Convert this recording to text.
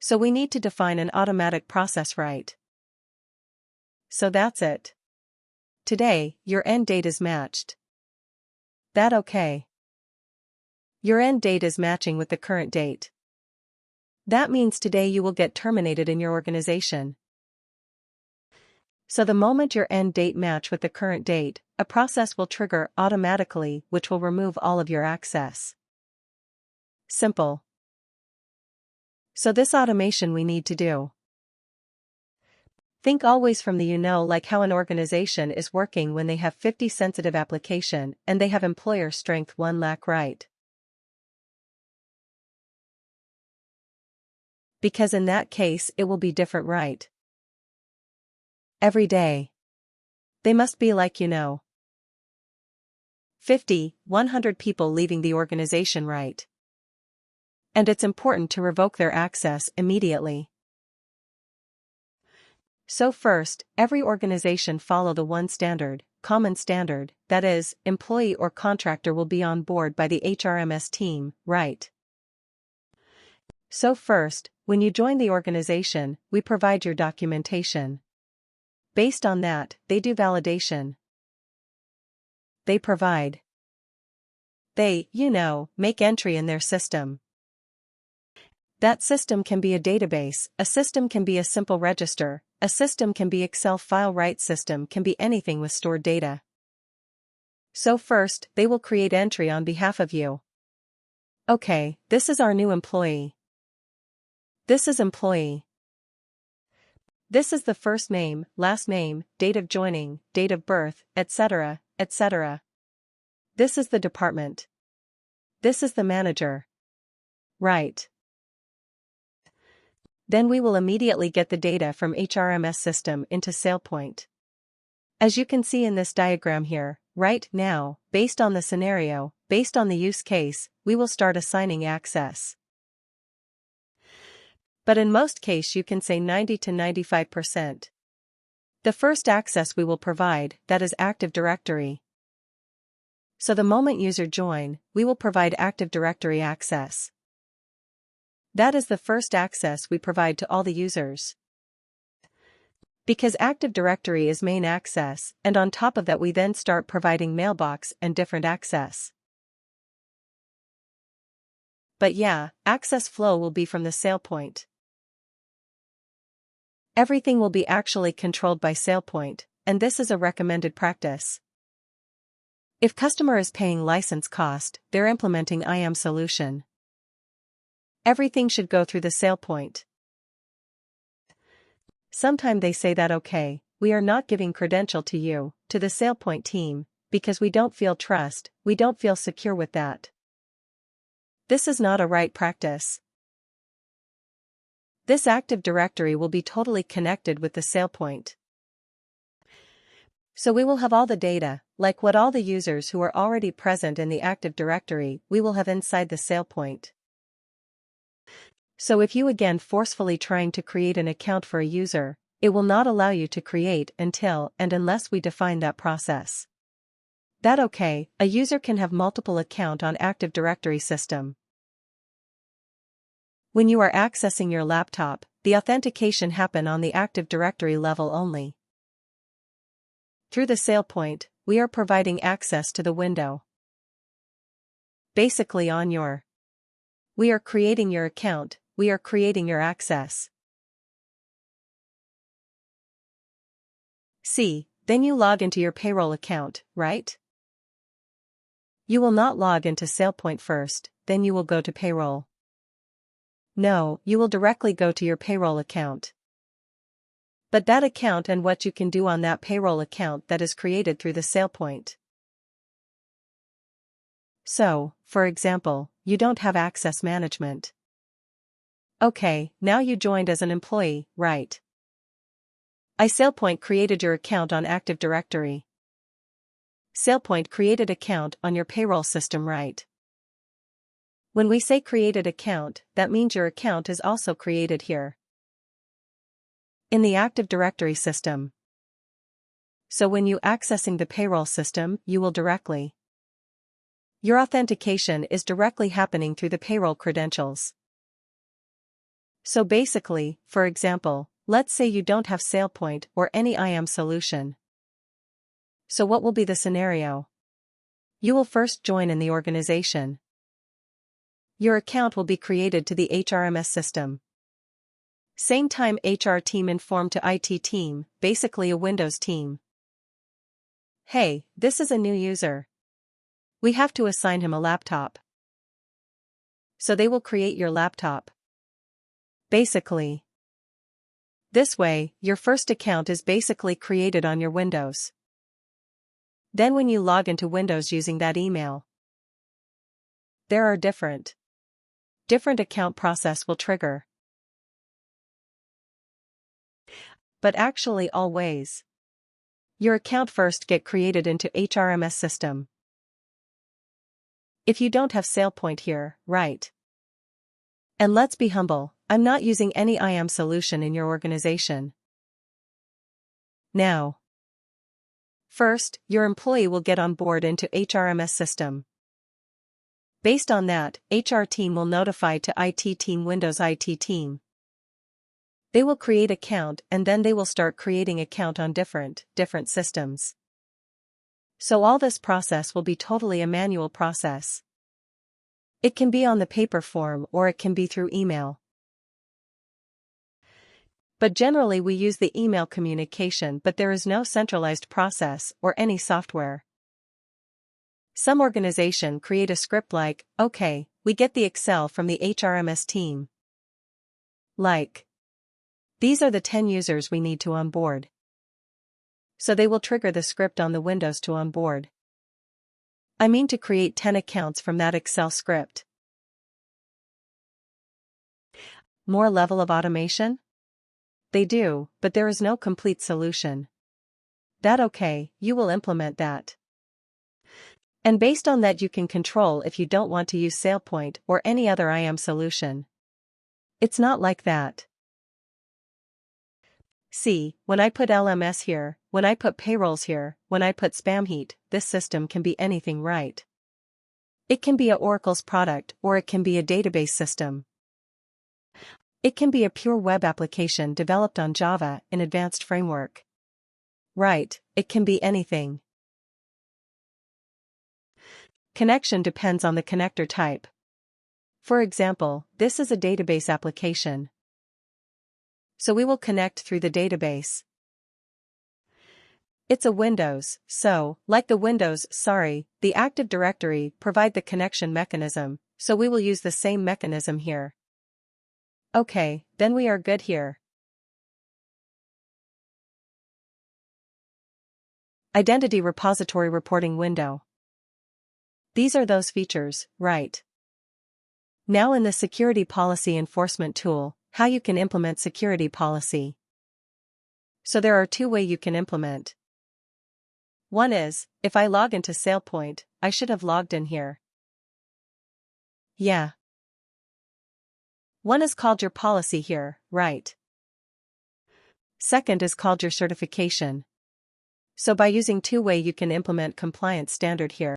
So we need to define an automatic process, right? So that's it. Today, your end date is matched. That okay? Your end date is matching with the current date. That means today you will get terminated in your organization. So the moment your end date match with the current date, a process will trigger automatically, which will remove all of your access. Simple. So this automation we need to do. Think always from the like how an organization is working when they have 50 sensitive application and they have employer strength 1 lakh, right? Because in that case it will be different, right? Every day. They must be like 50, 100 people leaving the organization, right? And it's important to revoke their access immediately. So first, every organization follow the one standard, common standard, that is, employee or contractor will be on board by the HRMS team, right? So first, when you join the organization, we provide your documentation. Based on that, they do validation. They provide. They, make entry in their system. That system can be a database, a system can be a simple register, a system can be Excel file, write system can be anything with stored data. So first, they will create entry on behalf of you. Okay, this is our new employee. This is employee. This is the first name, last name, date of joining, date of birth, etc., etc. This is the department. This is the manager. Right. Then we will immediately get the data from HRMS system into Sailpoint. As you can see in this diagram here, right now, based on the scenario, based on the use case, we will start assigning access. But in most case you can say 90 to 95%. The first access we will provide, that is Active Directory. So the moment user join, we will provide Active Directory access. That is the first access we provide to all the users. Because Active Directory is main access, and on top of that we then start providing mailbox and different access. But yeah, access flow will be from the Sailpoint. Everything will be actually controlled by Sailpoint, and this is a recommended practice. If customer is paying license cost, they're implementing IAM solution. Everything should go through the Sailpoint. Sometime they say that okay, we are not giving credential to you, to the Sailpoint team, because we don't feel trust, we don't feel secure with that. This is not a right practice. This Active Directory will be totally connected with the Sailpoint. So we will have all the data, like what all the users who are already present in the Active Directory, we will have inside the Sailpoint. So if you again forcefully trying to create an account for a user, it will not allow you to create until and unless we define that process. That okay, a user can have multiple account on Active Directory system. When you are accessing your laptop, the authentication happen on the Active Directory level only. Through the Sailpoint, we are providing access to the window. Basically we are creating your account, we are creating your access. See, then you log into your payroll account, right? You will not log into Sailpoint first, then you will go to payroll. No, you will directly go to your payroll account. But that account and what you can do on that payroll account that is created through the Sailpoint. So, for example, you don't have access management. Okay, now you joined as an employee, right? Sailpoint created your account on Active Directory. Sailpoint created account on your payroll system, right? When we say created account, that means your account is also created here. In the Active Directory system. So when you accessing the payroll system, you will directly. Your authentication is directly happening through the payroll credentials. So basically, for example, let's say you don't have Sailpoint or any IAM solution. So what will be the scenario? You will first join in the organization. Your account will be created to the HRMS system. Same time HR team informed to IT team, basically a Windows team. Hey, this is a new user. We have to assign him a laptop. So they will create your laptop. Basically. This way, your first account is basically created on your Windows. Then when you log into Windows using that email, there are different account process will trigger. But actually always, your account first get created into HRMS system. If you don't have Sailpoint here, right? And let's be humble, I'm not using any IAM solution in your organization. Now, first, your employee will get on board into HRMS system. Based on that, HR team will notify to IT team Windows IT team. They will create account and then they will start creating account on different systems. So all this process will be totally a manual process. It can be on the paper form or it can be through email. But generally we use the email communication, but there is no centralized process or any software. Some organization create a script like, okay, we get the Excel from the HRMS team. Like, these are the 10 users we need to onboard. So they will trigger the script on the Windows to onboard. I mean to create 10 accounts from that Excel script. More level of automation? They do, but there is no complete solution. That okay, you will implement that. And based on that you can control if you don't want to use Sailpoint or any other IAM solution. It's not like that. See, when I put LMS here, when I put payrolls here, when I put spam heat, this system can be anything, right? It can be a Oracle's product or it can be a database system. It can be a pure web application developed on Java in advanced framework. Right, it can be anything. Connection depends on the connector type. For example, this is a database application. So we will connect through the database. It's a Windows, so, like the Windows, the Active Directory provide the connection mechanism, so we will use the same mechanism here. Okay, then we are good here. Identity Repository Reporting window. These are those features, right? Now in the Security Policy Enforcement tool, how you can implement security policy. So there are two ways you can implement. One is, if I log into Sailpoint, I should have logged in here. Yeah. One is called your policy here, right? Second is called your certification. So by using two-way you can implement compliance standard here.